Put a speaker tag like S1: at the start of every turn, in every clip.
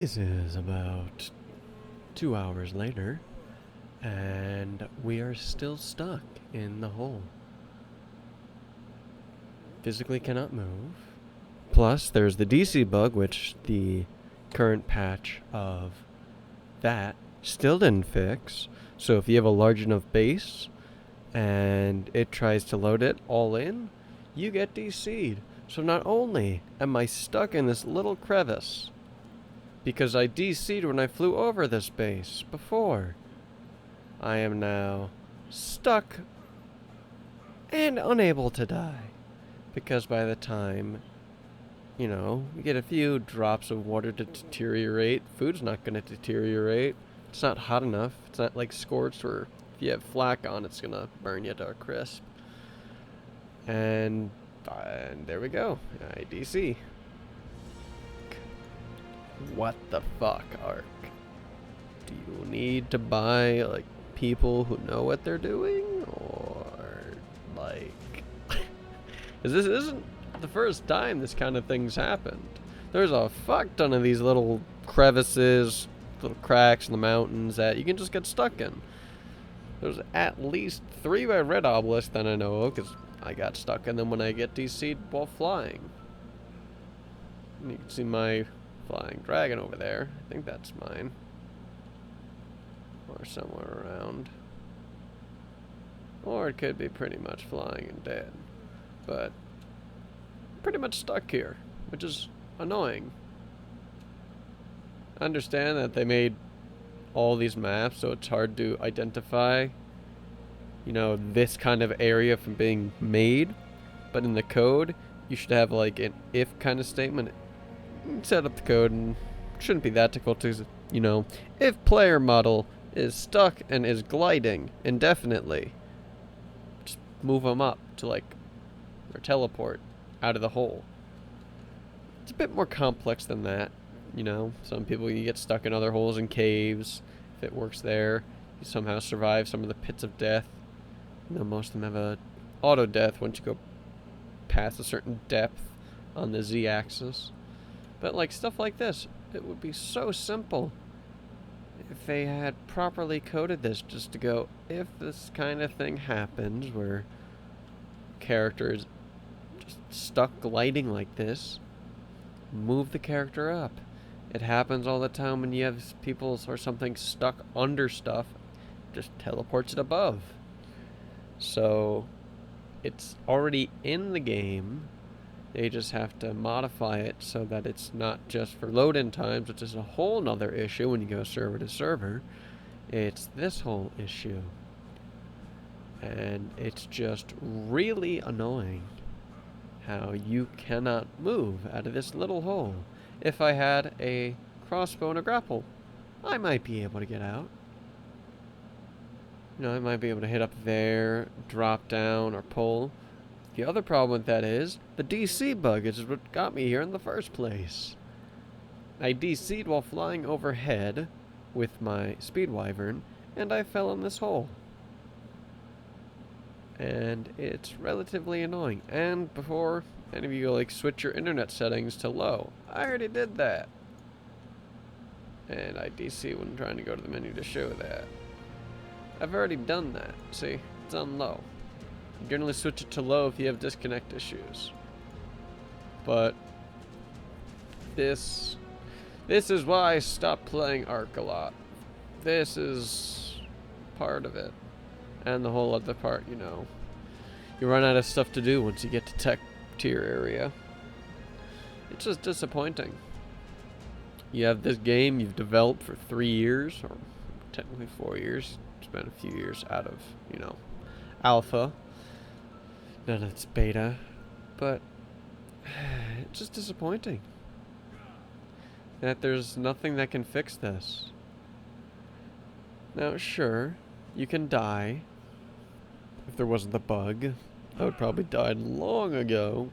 S1: This is about 2 hours later, and we are still stuck in the hole. Physically cannot move. Plus, there's the DC bug, which the current patch of that still didn't fix. So if you have a large enough base and it tries to load it all in, you get DC'd. So not only am I stuck in this little crevice, because I DC'd when I flew over this base before, I am now stuck and unable to die. Because by the time, we get a few drops of water to deteriorate, food's not going to deteriorate. It's not hot enough. It's not like scorched where if you have flak on, it's going to burn you to a crisp. And there we go. IDC. What the fuck, ARK? Do you need to buy, people who know what they're doing? Or, Because this isn't the first time this kind of thing's happened. There's a fuck ton of these little crevices, little cracks in the mountains that you can just get stuck in. There's at least 3 by red obelisk that I know of, because I got stuck in them when I get DC'd while flying. And you can see my flying dragon over there. I think that's mine. Or somewhere around. Or it could be pretty much flying and dead. But pretty much stuck here, which is annoying. I understand that they made all these maps so it's hard to identify, this kind of area from being made. But in the code, you should have an if kind of statement. Set up the code and it shouldn't be that difficult to, if player model is stuck and is gliding indefinitely, just move them up to or teleport out of the hole. It's a bit more complex than that, Some people, you get stuck in other holes and caves. If it works there, you somehow survive some of the pits of death. Most of them have a auto death once you go past a certain depth on the Z-axis. But stuff like this, it would be so simple if they had properly coded this, just to go, if this kind of thing happens where character is just stuck gliding like this, move the character up. It happens all the time when you have people or something stuck under stuff, just teleports it above. So it's already in the game. They just have to modify it so that it's not just for load-in times, which is a whole nother issue when you go server to server. It's this whole issue. And it's just really annoying how you cannot move out of this little hole. If I had a crossbow and a grapple, I might be able to get out. I might be able to hit up there, drop down, or pull. The other problem with that is the DC bug is what got me here in the first place. I DC'd while flying overhead with my speed wyvern, and I fell in this hole. And it's relatively annoying. And before any of you switch your internet settings to low, I already did that. And I DC when trying to go to the menu to show that. I've already done that. See, it's on low. You generally switch it to low if you have disconnect issues. But this is why I stopped playing ARK a lot. This is part of it. And the whole other part, you run out of stuff to do once you get to tech tier area. It's just disappointing. You have this game you've developed for 3 years, or technically 4 years. Spent a few years out of, alpha. None of it's beta. But it's just disappointing that there's nothing that can fix this. Now, sure, you can die. If there wasn't the bug, I would probably died long ago.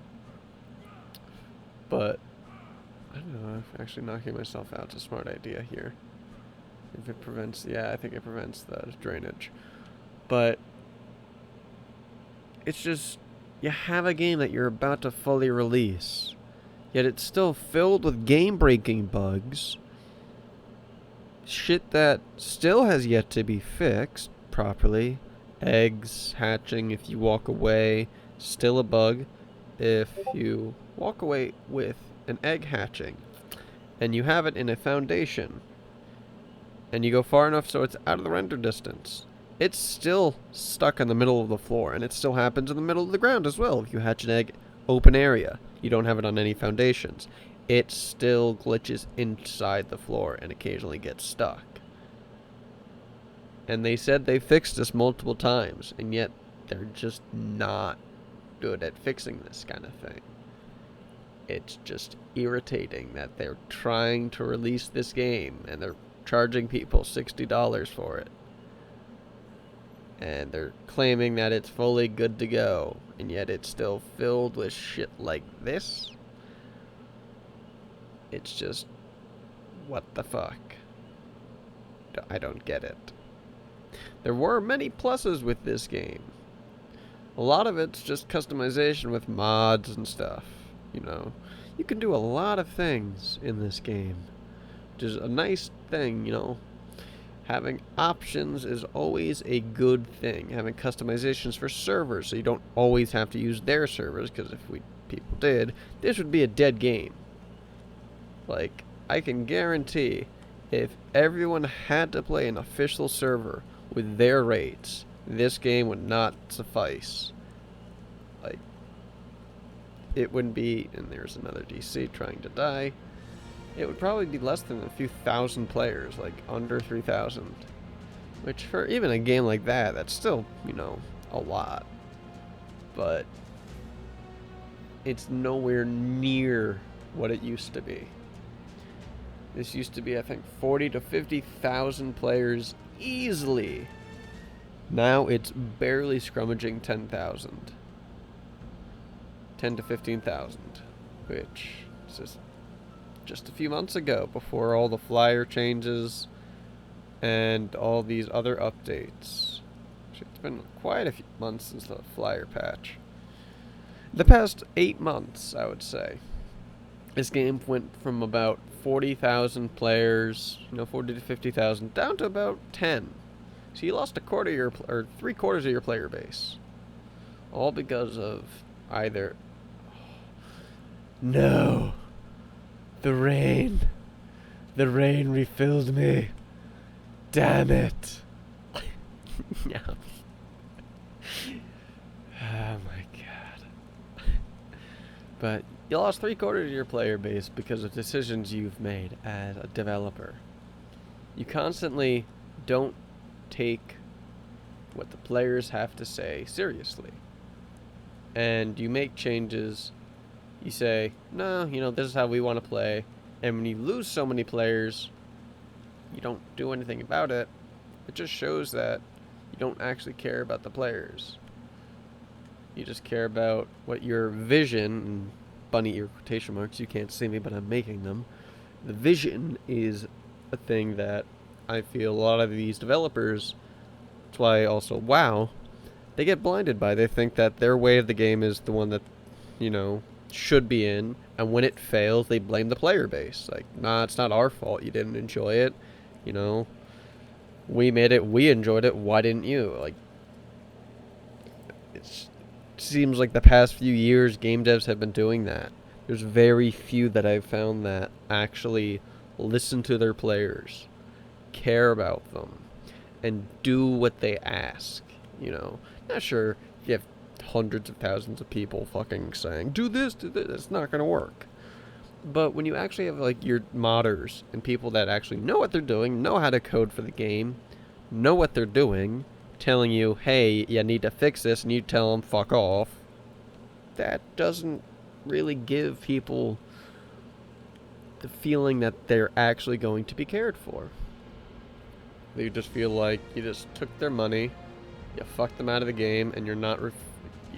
S1: But I don't know, actually knocking myself out's a smart idea here. If it prevents, I think it prevents the drainage. But it's just, you have a game that you're about to fully release, yet it's still filled with game-breaking bugs, shit that still has yet to be fixed properly. Eggs hatching if you walk away, still a bug. If you walk away with an egg hatching and you have it in a foundation and you go far enough so it's out of the render distance, it's still stuck in the middle of the floor, and it still happens in the middle of the ground as well. If you hatch an egg open area, you don't have it on any foundations, it still glitches inside the floor and occasionally gets stuck. And they said they fixed this multiple times, and yet they're just not good at fixing this kind of thing. It's just irritating that they're trying to release this game and they're charging people $60 for it. And they're claiming that it's fully good to go, and yet it's still filled with shit like this. It's just, what the fuck? I don't get it. There were many pluses with this game. A lot of it's just customization with mods and stuff, you know. You can do a lot of things in this game, which is a nice thing, you know. Having options is always a good thing. Having customizations for servers so you don't always have to use their servers, because if people did, this would be a dead game. Like, I can guarantee if everyone had to play an official server with their rates, this game would not suffice. Like, it wouldn't be, and there's another DC trying to die, it would probably be less than a few thousand players, like under 3,000. Which for even a game like that, that's still, you know, a lot. But it's nowhere near what it used to be. This used to be, I think, 40 to 50,000 players easily. Now it's barely scrummaging 10,000. 10 to 15,000, which is just a few months ago, before all the flyer changes and all these other updates. It's been quite a few months since the flyer patch. The past 8 months, I would say. This game went from about 40,000 players, 40 to 50,000, down to about 10. So you lost a quarter of your, or 3/4 of your player base. All because of either... No! The rain! The rain refilled me! Damn it! No. Oh my god. But you lost 3/4 of your player base because of decisions you've made as a developer. You constantly don't take what the players have to say seriously. And you make changes. You say, no, this is how we want to play. And when you lose so many players, you don't do anything about it. It just shows that you don't actually care about the players. You just care about what your vision, and bunny ear quotation marks, you can't see me, but I'm making them. The vision is a thing that I feel a lot of these developers, that's why also WoW, they get blinded by. They think that their way of the game is the one that, should be in, and when it fails, they blame the player base. Like, nah, it's not our fault you didn't enjoy it. We made it, we enjoyed it, why didn't you? Like, it seems like the past few years, game devs have been doing that. There's very few that I've found that actually listen to their players, care about them, and do what they ask, Not sure if you have hundreds of thousands of people fucking saying, do this, it's not going to work. But when you actually have, like, your modders and people that actually know what they're doing, know how to code for the game, know what they're doing, telling you, hey, you need to fix this, and you tell them, fuck off, that doesn't really give people the feeling that they're actually going to be cared for. They just feel like you just took their money, you fucked them out of the game, and you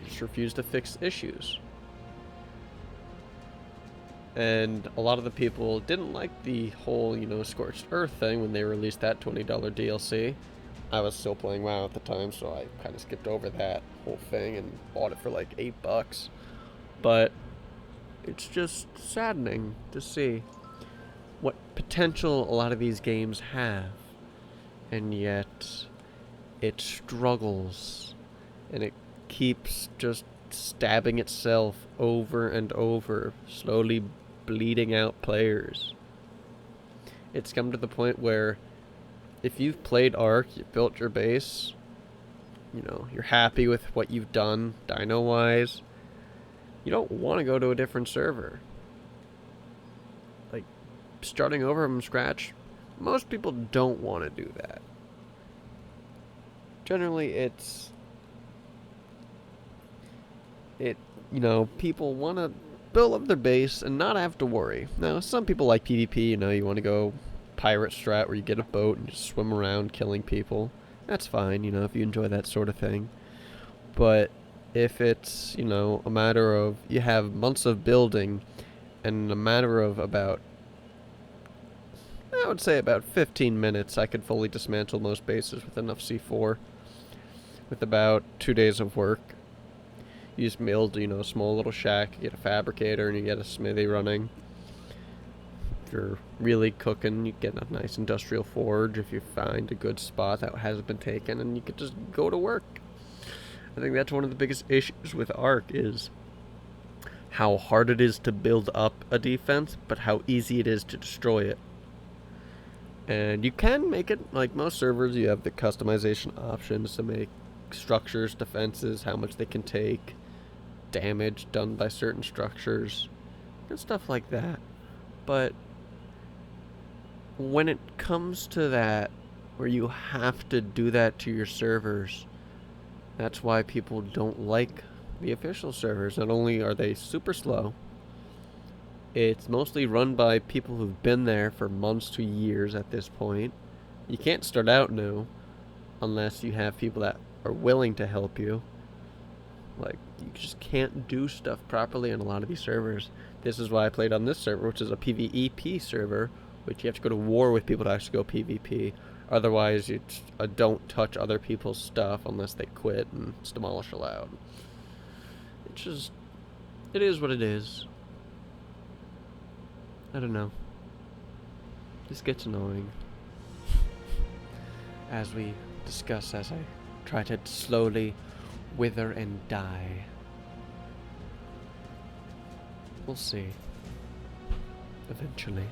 S1: just refuse to fix issues. And a lot of the people didn't like the whole, Scorched Earth thing when they released that $20 DLC. I was still playing WoW at the time, so I kind of skipped over that whole thing and bought it for like $8. But it's just saddening to see. what potential a lot of these games have, and yet it struggles, and it keeps just stabbing itself over and over, slowly bleeding out players. It's come to the point where if you've played ARK, you've built your base, you know, you're happy with what you've done dino-wise, you don't want to go to a different server. Like, starting over from scratch, most people don't want to do that. Generally, you know, people want to build up their base and not have to worry. Now, some people like PvP, you know, you want to go pirate strat where you get a boat and just swim around killing people. That's fine, you know, if you enjoy that sort of thing. But if it's, you know, a matter of you have months of building and a matter of about, I would say about 15 minutes, I could fully dismantle most bases with enough C4 with about 2 days of work. You just build, you know, a small little shack, you get a fabricator, and you get a smithy running. If you're really cooking, you get a nice industrial forge if you find a good spot that hasn't been taken, and you can just go to work. I think that's one of the biggest issues with ARK is how hard it is to build up a defense, but how easy it is to destroy it. And you can make it, like most servers, you have the customization options to make structures, defenses, how much they can take, damage done by certain structures, and stuff like that. But when it comes to that, where you have to do that to your servers, that's why people don't like the official servers. Not only are they super slow, it's mostly run by people who've been there for months to years at this point. You can't start out new unless you have people that are willing to help you. Like, you just can't do stuff properly on a lot of these servers. This is why I played on this server, which is a PvEP server, which you have to go to war with people to actually go PvP. Otherwise, you don't touch other people's stuff unless they quit and it's demolish allowed. It's just, it is what it is. I don't know. This gets annoying. As we discuss, as I try to slowly wither and die. We'll see. Eventually.